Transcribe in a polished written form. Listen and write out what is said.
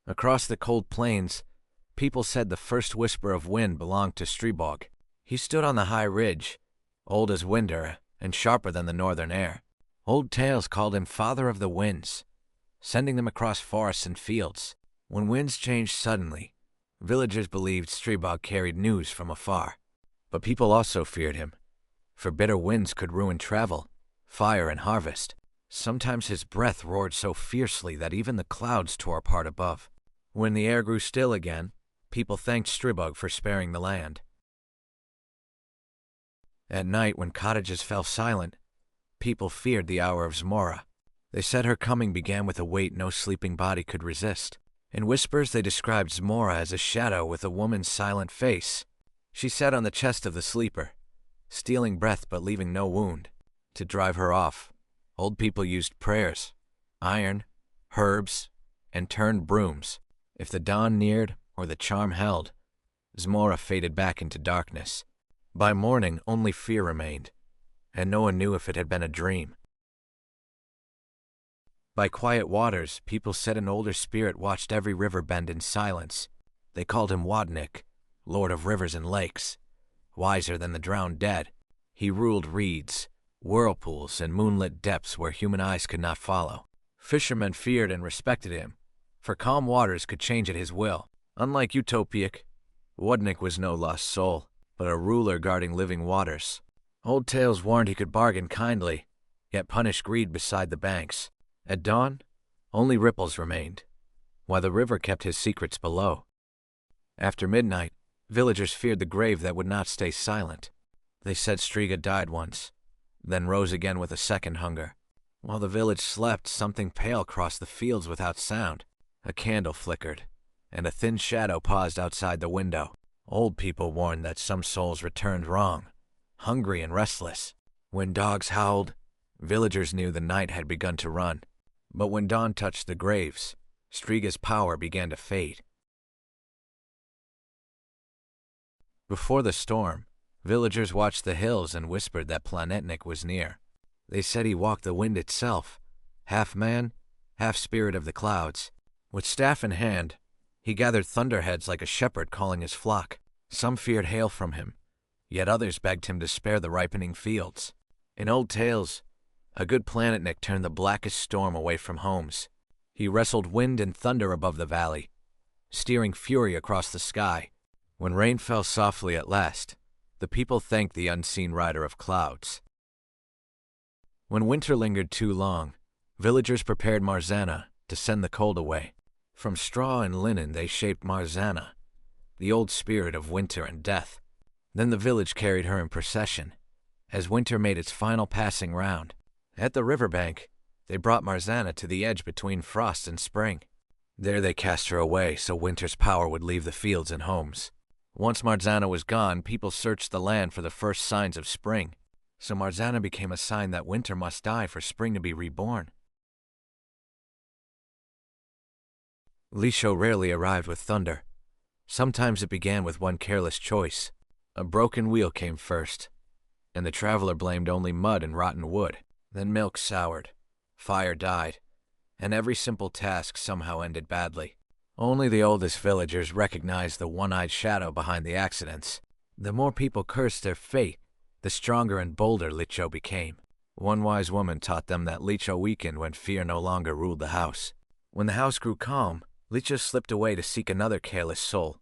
Across the cold plains, people said the first whisper of wind belonged to Stribog. He stood on the high ridge, old as winter and sharper than the northern air. Old tales called him Father of the Winds, sending them across forests and fields. When winds changed suddenly, villagers believed Stribog carried news from afar. But people also feared him, for bitter winds could ruin travel, fire, and harvest. Sometimes his breath roared so fiercely that even the clouds tore apart above. When the air grew still again, people thanked Stribog for sparing the land. At night, when cottages fell silent, people feared the hour of Zmora. They said her coming began with a weight no sleeping body could resist. In whispers, they described Zmora as a shadow with a woman's silent face. She sat on the chest of the sleeper, stealing breath but leaving no wound. To drive her off, old people used prayers, iron, herbs, and turned brooms. If the dawn neared or the charm held, Zmora faded back into darkness. By morning, only fear remained, and no one knew if it had been a dream. By quiet waters, people said an older spirit watched every river bend in silence. They called him Wadnik, Lord of Rivers and Lakes, wiser than the drowned dead. He ruled reeds, whirlpools, and moonlit depths where human eyes could not follow. Fishermen feared and respected him, for calm waters could change at his will. Unlike Utopiak, Wadnik was no lost soul, but a ruler guarding living waters. Old tales warned he could bargain kindly, yet punish greed beside the banks. At dawn, only ripples remained, while the river kept his secrets below. After midnight, villagers feared the grave that would not stay silent. They said Striga died once, then rose again with a second hunger. While the village slept, something pale crossed the fields without sound. A candle flickered, and a thin shadow paused outside the window. Old people warned that some souls returned wrong, hungry and restless. When dogs howled, villagers knew the night had begun to run. But when dawn touched the graves, Striga's power began to fade. Before the storm, villagers watched the hills and whispered that Planetnik was near. They said he walked the wind itself, half man, half spirit of the clouds. With staff in hand, he gathered thunderheads like a shepherd calling his flock. Some feared hail from him, yet others begged him to spare the ripening fields. In old tales, a good Planetnik turned the blackest storm away from homes. He wrestled wind and thunder above the valley, steering fury across the sky. When rain fell softly at last, the people thanked the unseen rider of clouds. When winter lingered too long, villagers prepared Marzana to send the cold away. From straw and linen they shaped Marzana, the old spirit of winter and death. Then the village carried her in procession, as winter made its final passing round. At the riverbank, they brought Marzana to the edge between frost and spring. There they cast her away so winter's power would leave the fields and homes. Once Marzana was gone, people searched the land for the first signs of spring. So Marzana became a sign that winter must die for spring to be reborn. Lisho rarely arrived with thunder. Sometimes it began with one careless choice. A broken wheel came first, and the traveler blamed only mud and rotten wood. Then milk soured, fire died, and every simple task somehow ended badly. Only the oldest villagers recognized the one-eyed shadow behind the accidents. The more people cursed their fate, the stronger and bolder Licho became. One wise woman taught them that Licho weakened when fear no longer ruled the house. When the house grew calm, Licho slipped away to seek another careless soul.